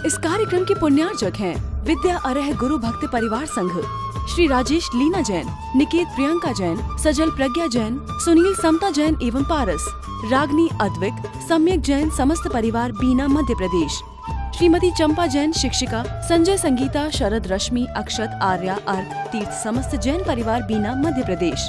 इस कार्यक्रम के पुण्यार्चक हैं विद्या अरह गुरु भक्त परिवार संघ, श्री राजेश लीना जैन, निकेत प्रियंका जैन, सजल प्रज्ञा जैन, सुनील समता जैन एवं पारस, रागनी अद्विक, सम्यक जैन समस्त परिवार बीना मध्य प्रदेश, श्रीमती चंपा जैन शिक्षिका, संजय संगीता, शरद रश्मि, अक्षत, आर्या, अर्थ, तीर्थ समस्त जैन परिवार बीना मध्य प्रदेश,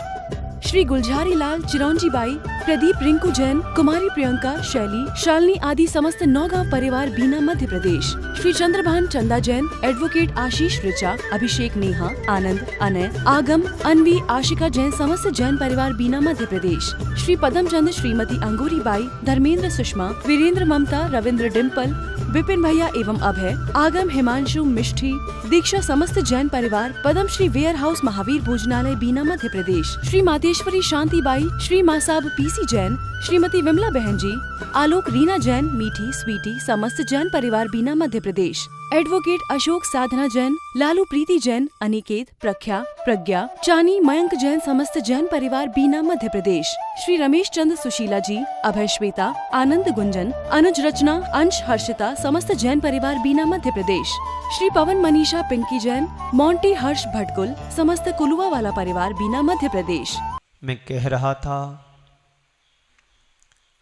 श्री गुलझारी लाल, चिरौंजी बाई, प्रदीप, रिंकू जैन, कुमारी प्रियंका, शैली, शालिनी आदि समस्त नौगांव परिवार बीना मध्य प्रदेश, श्री चंद्रभान चंदा जैन, एडवोकेट आशीष ऋचा, अभिषेक, नेहा, आनंद, अनय, आगम, अनवी, आशिका जैन समस्त जैन परिवार बीना मध्य प्रदेश, श्री पदम चंद, श्रीमती अंगूरी बाई, धर्मेंद्र, सुषमा, वीरेंद्र, ममता, रविंद्र, डिम्पल, विपिन भैया एवं अभय, आगम, हिमांशु, मिष्ठी, दीक्षा समस्त जैन परिवार, पदम श्री वेयर हाउस महावीर भोजनालय बीना मध्य प्रदेश, श्री मातेश्वरी शांति by, Shri Masab PC Jain, Shrimati Vimla बहन जी, आलोक, रीना जैन, मीठी, स्वीटी समस्त जैन परिवार बीना मध्य प्रदेश, एडवोकेट अशोक, साधना जैन, लालू, प्रीति जैन, अनिकेत, प्रख्या, प्रज्ञा, चानी, मयंक जैन समस्त जैन परिवार बीना मध्य प्रदेश, श्री रमेश चंद, सुशीला जी, अभय, श्वेता, आनंद, गुंजन, अनुज, रचना, अंश, हर्षिता समस्त जैन परिवार बीना मध्य प्रदेश, श्री पवन, मनीषा, पिंकी जैन, मोंटी, हर्ष, भटकुल समस्त कुलुआ वाला परिवार बीना मध्य प्रदेश। मैं कह रहा था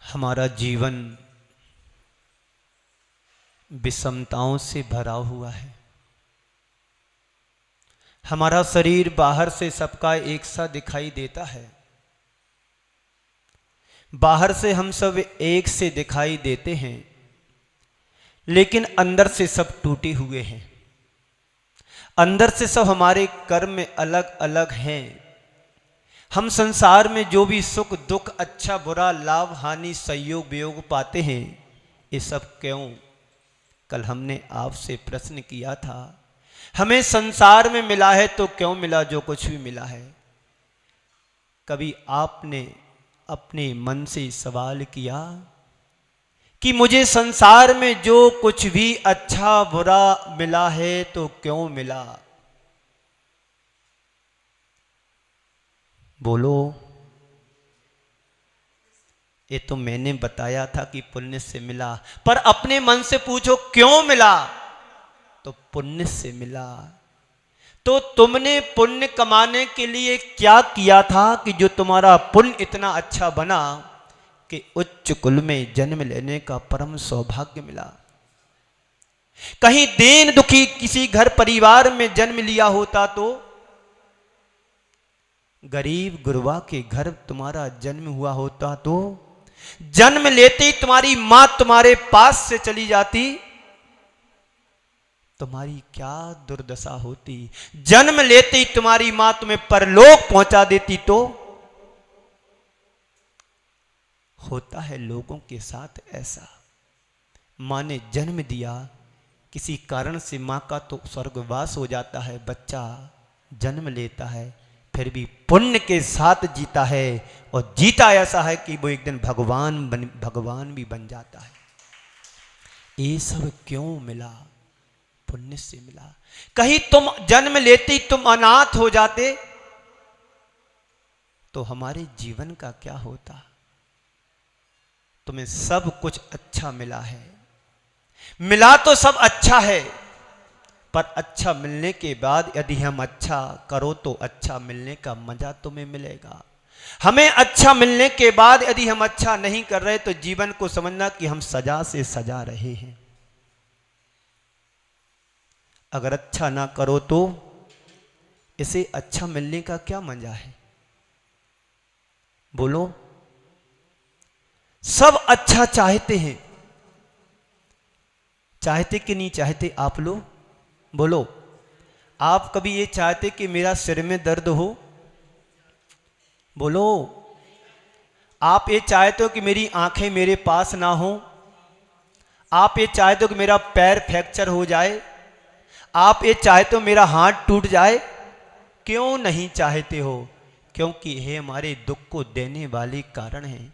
हमारा जीवन विषमताओं से भरा हुआ है। हमारा शरीर बाहर से सबका एक सा दिखाई देता है, बाहर से हम सब एक से दिखाई देते हैं, लेकिन अंदर से सब टूटे हुए हैं। अंदर से सब हमारे कर्म अलग अलग हैं। हम संसार में जो भी सुख दुख, अच्छा बुरा, लाभ हानि, संयोग वियोग पाते हैं, ये सब क्यों? कल हमने आपसे प्रश्न किया था, हमें संसार में मिला है तो क्यों मिला जो कुछ भी मिला है? कभी आपने अपने मन से सवाल किया कि मुझे संसार में जो कुछ भी अच्छा बुरा मिला है तो क्यों मिला? बोलो। ये तो मैंने बताया था कि पुण्य से मिला, पर अपने मन से पूछो क्यों मिला? तो पुण्य से मिला। तो तुमने पुण्य कमाने के लिए क्या किया था कि जो तुम्हारा पुण्य इतना अच्छा बना कि उच्च कुल में जन्म लेने का परम सौभाग्य मिला? कहीं दीन दुखी किसी घर परिवार में जन्म लिया होता तो, गरीब गुरबा के घर तुम्हारा जन्म हुआ होता तो, जन्म लेते ही तुम्हारी मां तुम्हारे पास से चली जाती, तुम्हारी क्या दुर्दशा होती? जन्म लेते ही तुम्हारी मां तुम्हें परलोक पहुंचा देती तो? होता है लोगों के साथ ऐसा। मां ने जन्म दिया, किसी कारण से मां का तो स्वर्गवास हो जाता है, बच्चा जन्म लेता है, फिर भी पुण्य के साथ जीता है, और जीता ऐसा है कि वो एक दिन भगवान भी बन जाता है। ये सब क्यों मिला? पुण्य से मिला। कहीं तुम जन्म लेते ही तुम अनाथ हो जाते तो हमारे जीवन का क्या होता? तुम्हें सब कुछ अच्छा मिला है, मिला तो सब अच्छा है, पर अच्छा मिलने के बाद यदि हम अच्छा करो तो अच्छा मिलने का मजा तुम्हें मिलेगा। हमें अच्छा मिलने के बाद यदि हम अच्छा नहीं कर रहे तो जीवन को समझना कि हम सजा से सजा रहे हैं। अगर अच्छा ना करो तो इसे अच्छा मिलने का क्या मजा है? बोलो। सब अच्छा चाहते हैं, चाहते कि नहीं चाहते आप लोग? बोलो। आप कभी ये चाहते कि मेरा सिर में दर्द हो? बोलो। आप ये चाहते हो कि मेरी आंखें मेरे पास ना हो? आप ये चाहते हो कि मेरा पैर फ्रैक्चर हो जाए? आप ये चाहते हो मेरा हाथ टूट जाए? क्यों नहीं चाहते हो? क्योंकि ये हमारे दुख को देने वाले कारण हैं।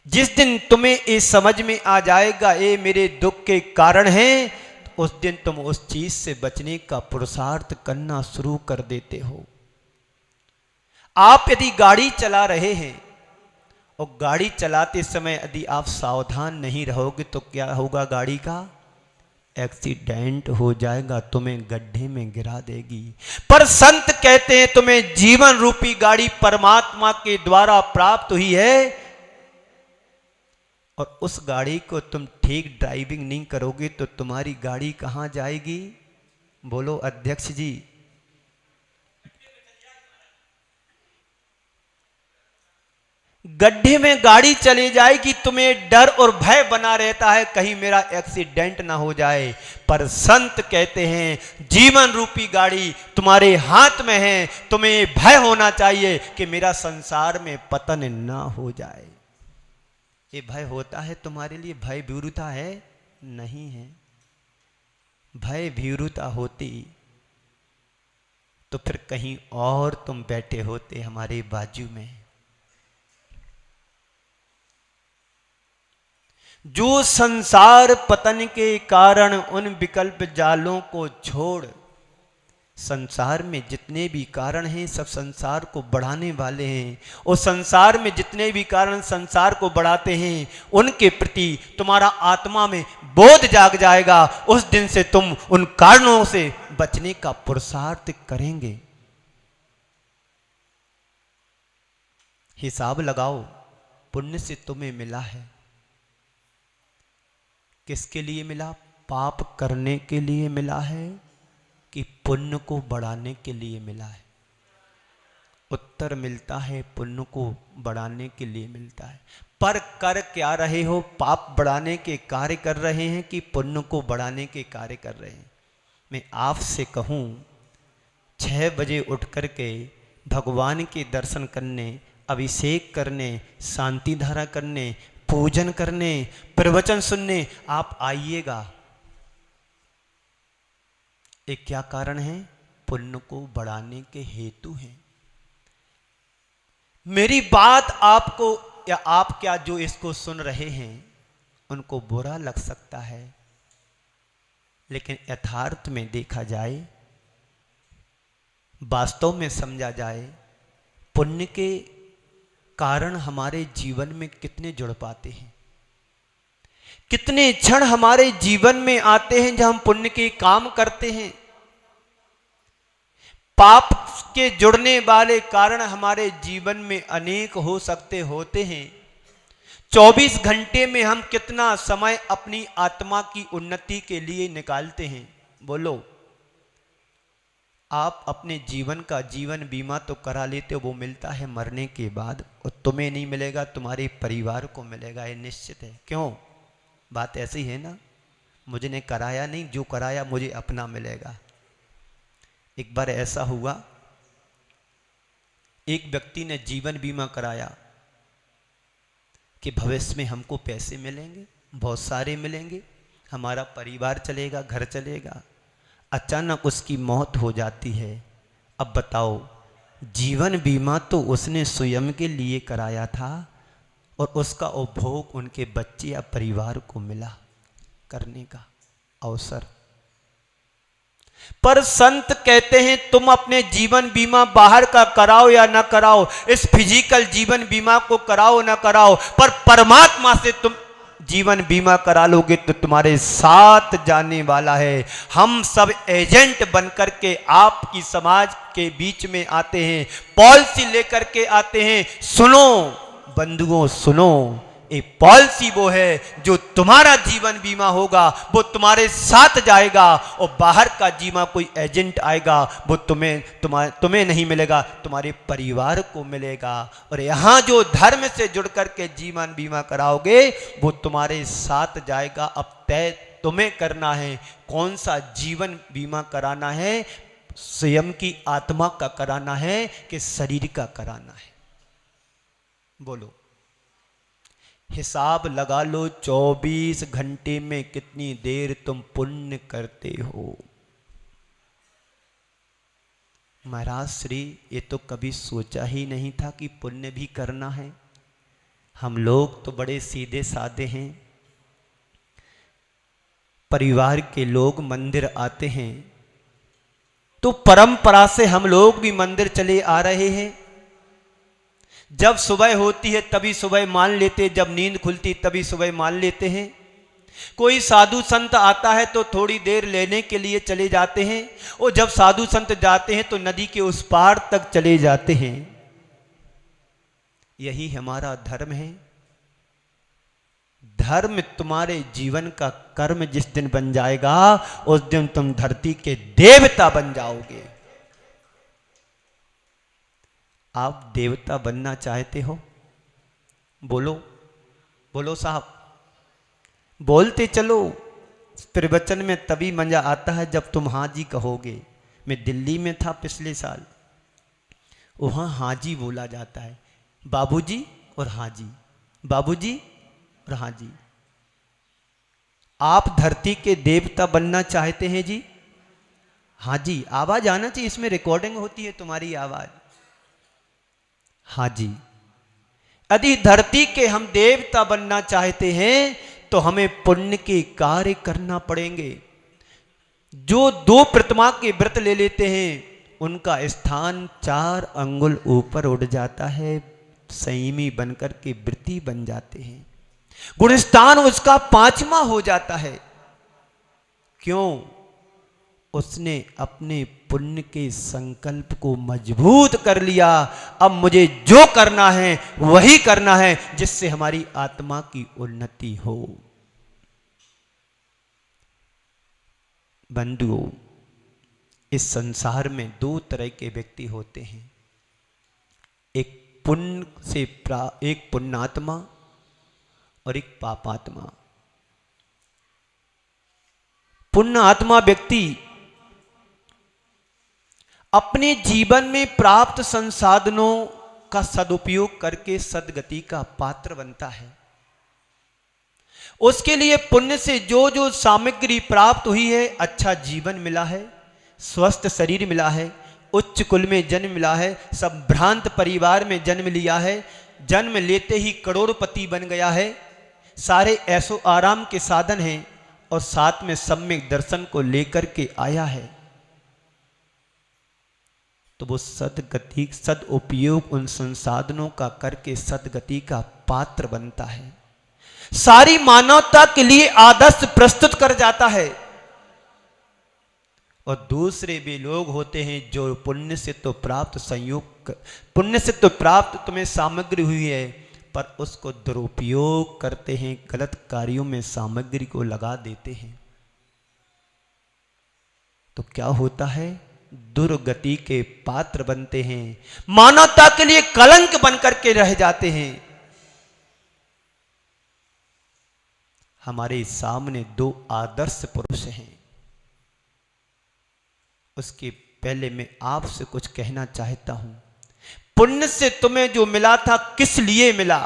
जिस दिन तुम्हें ये समझ में आ जाएगा ये मेरे दुख के कारण हैं, तो उस दिन तुम उस चीज से बचने का पुरुषार्थ करना शुरू कर देते हो। आप यदि गाड़ी चला रहे हैं और गाड़ी चलाते समय यदि आप सावधान नहीं रहोगे तो क्या होगा? गाड़ी का एक्सीडेंट हो जाएगा, तुम्हें गड्ढे में गिरा देगी। पर संत कहते हैं तुम्हें जीवन रूपी गाड़ी परमात्मा के द्वारा प्राप्त हुई है, और उस गाड़ी को तुम ठीक ड्राइविंग नहीं करोगे तो तुम्हारी गाड़ी कहां जाएगी? बोलो अध्यक्ष जी। गड्ढे में गाड़ी चली जाएगी, तुम्हें डर और भय बना रहता है कहीं मेरा एक्सीडेंट ना हो जाए। पर संत कहते हैं जीवन रूपी गाड़ी तुम्हारे हाथ में है, तुम्हें भय होना चाहिए कि मेरा संसार में पतन ना हो जाए। ये भय होता है तुम्हारे लिए? भय भीरुता है? नहीं है। भय भीरुता होती तो फिर कहीं और तुम बैठे होते हमारे बाजू में। जो संसार पतन के कारण उन विकल्प जालों को छोड़, संसार में जितने भी कारण हैं सब संसार को बढ़ाने वाले हैं, और संसार में जितने भी कारण संसार को बढ़ाते हैं उनके प्रति तुम्हारा आत्मा में बोध जाग जाएगा। उस दिन से तुम उन कारणों से बचने का पुरुषार्थ करेंगे। हिसाब लगाओ, पुण्य से तुम्हें मिला है, किसके लिए मिला? पाप करने के लिए मिला है कि पुण्य को बढ़ाने के लिए मिला है? उत्तर मिलता है पुण्य को बढ़ाने के लिए मिलता है। पर कर क्या रहे हो? पाप बढ़ाने के कार्य कर रहे हैं कि पुण्य को बढ़ाने के कार्य कर रहे हैं? मैं आपसे कहूं 6 बजे उठ करके भगवान के दर्शन करने, अभिषेक करने, शांति धारा करने, पूजन करने, प्रवचन सुनने आप आइएगा। एक क्या कारण है? पुण्य को बढ़ाने के हेतु हैं। मेरी बात आपको या आप क्या जो इसको सुन रहे हैं उनको बुरा लग सकता है, लेकिन यथार्थ में देखा जाए, वास्तव में समझा जाए, पुण्य के कारण हमारे जीवन में कितने जुड़ पाते हैं। कितने क्षण हमारे जीवन में आते हैं जब हम पुण्य के काम करते हैं। पाप के जुड़ने वाले कारण हमारे जीवन में अनेक हो सकते होते हैं। 24 घंटे में हम कितना समय अपनी आत्मा की उन्नति के लिए निकालते हैं? बोलो। आप अपने जीवन का जीवन बीमा तो करा लेते हो, वो मिलता है मरने के बाद, और तुम्हें नहीं मिलेगा, तुम्हारे परिवार को मिलेगा, ये निश्चित है। क्यों? बात ऐसी है ना, मुझे ने कराया नहीं, जो कराया मुझे अपना मिलेगा। एक बार ऐसा हुआ, एक व्यक्ति ने जीवन बीमा कराया कि भविष्य में हमको पैसे मिलेंगे, बहुत सारे मिलेंगे, हमारा परिवार चलेगा, घर चलेगा। अचानक उसकी मौत हो जाती है। अब बताओ, जीवन बीमा तो उसने स्वयं के लिए कराया था और उसका उपभोग उनके बच्चे या परिवार को मिला करने का अवसर। पर संत कहते हैं तुम अपने जीवन बीमा बाहर का कराओ या ना कराओ, इस फिजिकल जीवन बीमा को कराओ ना कराओ, पर परमात्मा से तुम जीवन बीमा करा लोगे तो तुम्हारे साथ जाने वाला है। हम सब एजेंट बनकर के आपकी समाज के बीच में आते हैं, पॉलिसी लेकर के आते हैं। सुनो बंधुओं, सुनो, ये पॉलिसी वो है जो तुम्हारा जीवन बीमा होगा, वो तुम्हारे साथ जाएगा, और बाहर का जीवन कोई एजेंट आएगा वो तुम्हें नहीं मिलेगा, तुम्हारे परिवार को मिलेगा। और यहाँ जो धर्म से जुड़ करके जीवन बीमा कराओगे वो तुम्हारे साथ जाएगा। अब तय तुम्हें करना है कौन सा जीवन बीमा कराना है, स्वयं की आत्मा का कराना है कि शरीर का कराना है। बोलो, हिसाब लगा लो, 24 घंटे में कितनी देर तुम पुण्य करते हो। महाराज श्री, ये तो कभी सोचा ही नहीं था कि पुण्य भी करना है। हम लोग तो बड़े सीधे साधे हैं। परिवार के लोग मंदिर आते हैं तो परंपरा से हम लोग भी मंदिर चले आ रहे हैं। जब सुबह होती है तभी सुबह मान लेते, जब नींद खुलती तभी सुबह मान लेते हैं। कोई साधु संत आता है तो थोड़ी देर लेने के लिए चले जाते हैं, और जब साधु संत जाते हैं तो नदी के उस पार तक चले जाते हैं। यही हमारा धर्म है। धर्म तुम्हारे जीवन का कर्म जिस दिन बन जाएगा, उस दिन तुम धरती के देवता बन जाओगे। आप देवता बनना चाहते हो? बोलो बोलो साहब, बोलते चलो। प्रवचन में तभी मजा आता है जब तुम हाँ जी कहोगे। मैं दिल्ली में था पिछले साल, वहां हाँ जी बोला जाता है, बाबूजी और हाँ जी, बाबूजी और हाँ जी। आप धरती के देवता बनना चाहते हैं जी? हाँ जी। आवाज आना चाहिए, इसमें रिकॉर्डिंग होती है तुम्हारी आवाज। हाँ जी। यदि धरती के हम देवता बनना चाहते हैं तो हमें पुण्य के कार्य करना पड़ेंगे। जो 2 प्रतिमा के व्रत ले लेते हैं उनका स्थान 4 अंगुल ऊपर उड़ जाता है, संयमी बनकर के व्रती बन जाते हैं। गुणस्थान उसका 5वां हो जाता है। क्यों? उसने अपने पुण्य के संकल्प को मजबूत कर लिया। अब मुझे जो करना है वही करना है जिससे हमारी आत्मा की उन्नति हो। बंधुओं, इस संसार में 2 तरह के व्यक्ति होते हैं, एक पुण्यात्मा और एक पापात्मा। पुण्य आत्मा व्यक्ति अपने जीवन में प्राप्त संसाधनों का सदुपयोग करके सदगति का पात्र बनता है। उसके लिए पुण्य से जो जो सामग्री प्राप्त हुई है, अच्छा जीवन मिला है, स्वस्थ शरीर मिला है, उच्च कुल में जन्म मिला है, संभ्रांत परिवार में जन्म लिया है, जन्म लेते ही करोड़पति बन गया है, सारे ऐसो आराम के साधन हैं और साथ में सम्यक दर्शन को लेकर के आया है, तो वो सदगति सद उपयोग उन संसाधनों का करके सदगति का पात्र बनता है। सारी मानवता के लिए आदर्श प्रस्तुत कर जाता है। और दूसरे भी लोग होते हैं जो पुण्य से तो प्राप्त संयोग, पुण्य से तो प्राप्त तुम्हें सामग्री हुई है, पर उसको दुरुपयोग करते हैं, गलत कार्यों में सामग्री को लगा देते हैं। तो क्या होता है? दुर्गति के पात्र बनते हैं, मानवता के लिए कलंक बनकर के रह जाते हैं। हमारे सामने 2 आदर्श पुरुष हैं। उसके पहले मैं आपसे कुछ कहना चाहता हूं। पुण्य से तुम्हें जो मिला था किस लिए मिला?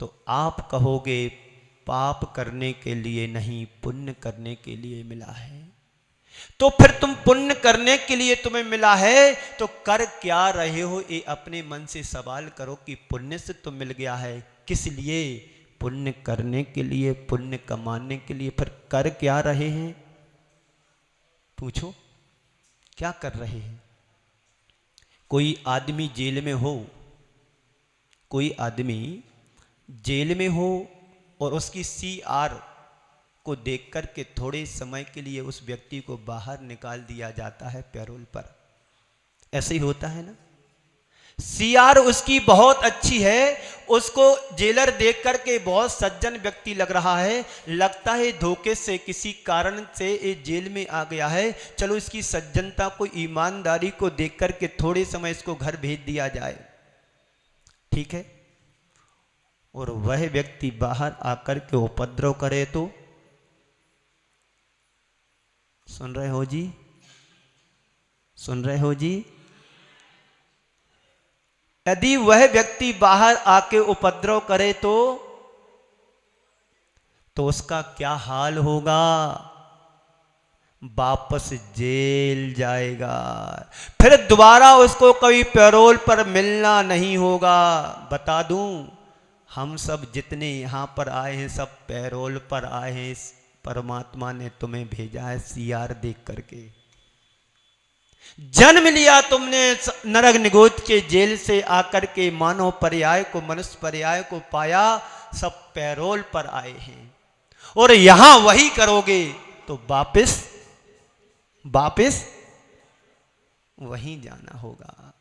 तो आप कहोगे पाप करने के लिए नहीं, पुण्य करने के लिए मिला है। तो फिर तुम पुण्य करने के लिए तुम्हें मिला है तो कर क्या रहे हो? ये अपने मन से सवाल करो कि पुण्य से तो मिल गया है, किस लिए? पुण्य करने के लिए, पुण्य कमाने के लिए। फिर कर क्या रहे हैं? पूछो, क्या कर रहे हैं? कोई आदमी जेल में हो, कोई आदमी जेल में हो और उसकी CR को देखकर के थोड़े समय के लिए उस व्यक्ति को बाहर निकाल दिया जाता है पैरोल पर। ऐसे ही होता है ना? CR उसकी बहुत अच्छी है, उसको जेलर देख करके बहुत सज्जन व्यक्ति लग रहा है, लगता है धोखे से किसी कारण से ये जेल में आ गया है, चलो इसकी सज्जनता को, ईमानदारी को देख करके थोड़े समय इसको घर भेज दिया जाए, ठीक है। और वह व्यक्ति बाहर आकर के उपद्रव करे तो? सुन रहे हो जी? सुन रहे हो जी? यदि वह व्यक्ति बाहर आके उपद्रव करे तो उसका क्या हाल होगा? वापस जेल जाएगा, फिर दोबारा उसको कभी पैरोल पर मिलना नहीं होगा। बता दूं, हम सब जितने यहां पर आए हैं सब पैरोल पर आए हैं। परमात्मा ने तुम्हें भेजा है CR देख करके। जन्म लिया तुमने नरक निगोद के जेल से आकर के, मानव पर्याय को, मनुष्य पर्याय को पाया, सब पैरोल पर आए हैं और यहां वही करोगे तो वापस वहीं जाना होगा।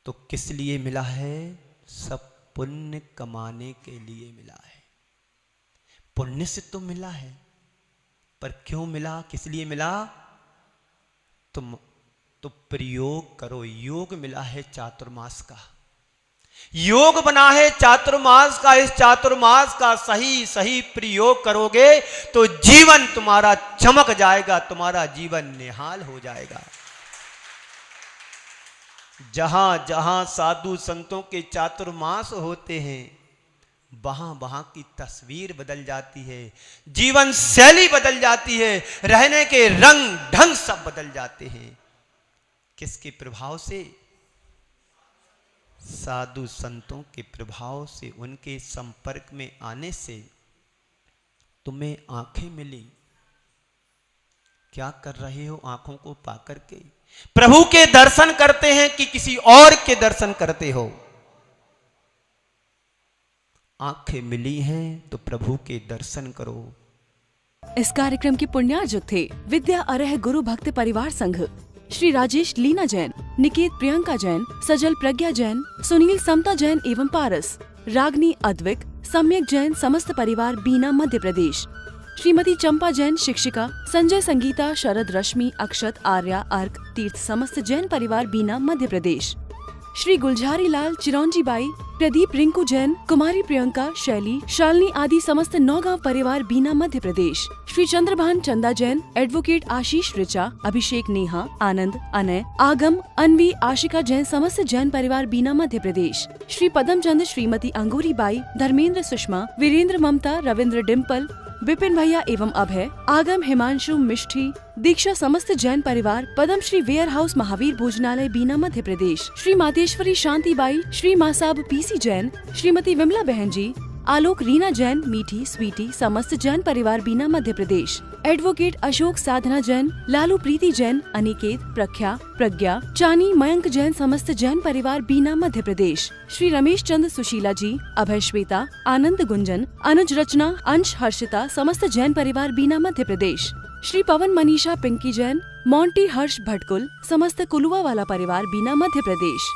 तो किस लिए मिला है? सब पुण्य कमाने के लिए मिला है। पुण्य से तो मिला है, पर क्यों मिला, किस लिए मिला? तुम तो प्रयोग करो। योग मिला है चातुर्मास का, योग बना है चातुर्मास का। इस चातुर्मास का सही प्रयोग करोगे तो जीवन तुम्हारा चमक जाएगा, तुम्हारा जीवन निहाल हो जाएगा। जहां जहां साधु संतों के चातुर्मास होते हैं वहां की तस्वीर बदल जाती है, जीवन शैली बदल जाती है, रहने के रंग ढंग सब बदल जाते हैं। किसके प्रभाव से? साधु संतों के प्रभाव से, उनके संपर्क में आने से। तुम्हें आंखें मिली, क्या कर रहे हो आंखों को पाकर के? प्रभु के दर्शन करते हैं कि किसी और के दर्शन करते हो? आंखें मिली हैं तो प्रभु के दर्शन करो। इस कार्यक्रम के पुण्यार्जक थे विद्या अरह गुरु भक्त परिवार संघ, श्री राजेश लीना जैन, निकेत प्रियंका जैन, सजल प्रज्ञा जैन, सुनील समता जैन एवं पारस, रागनी अद्विक, सम्यक जैन, समस्त परिवार बीना मध्य प्रदेश, श्रीमती चंपा जैन शिक्षिका, संजय संगीता, शरद रश्मि, अक्षत, आर्या, अर्क, तीर्थ समस्त जैन परिवार बीना मध्य प्रदेश, श्री गुलझारी लाल, चिरौंजी बाई, प्रदीप रिंकू जैन, कुमारी प्रियंका, शैली, शालिनी आदि समस्त नौगांव परिवार बीना मध्य प्रदेश, श्री चंद्रभान चंदा जैन, एडवोकेट आशीष ऋचा, अभिषेक नेहा, आनंद, अनय, आगम, अनवी, आशिका जैन समस्त जैन परिवार बीना मध्य प्रदेश, श्री पदम चंद, श्रीमती अंगूरी बाई, धर्मेंद्र, सुषमा, वीरेंद्र, ममता, रविंद्र, डिम्पल, विपिन भैया एवं अभय, आगम, हिमांशु, मिष्ठी, दीक्षा समस्त जैन परिवार, पदम श्री वेयर हाउस महावीर भोजनालय बीना मध्य प्रदेश, श्री मातेश्वरी शांति by, Shri Masab PC Jain, Shrimati Vimla बहन जी, आलोक, रीना जैन, मीठी, स्वीटी समस्त जैन परिवार बीना मध्य प्रदेश, एडवोकेट अशोक, साधना जैन, लालू, प्रीति जैन, अनिकेत, प्रख्या, प्रज्ञा, चानी, मयंक जैन समस्त जैन परिवार बीना मध्य प्रदेश, श्री रमेश चंद, सुशीला जी, अभय, श्वेता, आनंद, गुंजन, अनुज, रचना, अंश, हर्षिता समस्त जैन परिवार बीना मध्य प्रदेश, श्री पवन, मनीषा, पिंकी जैन, मोंटी, हर्ष, भटकुल समस्त कुलुआ वाला परिवार बीना मध्य प्रदेश।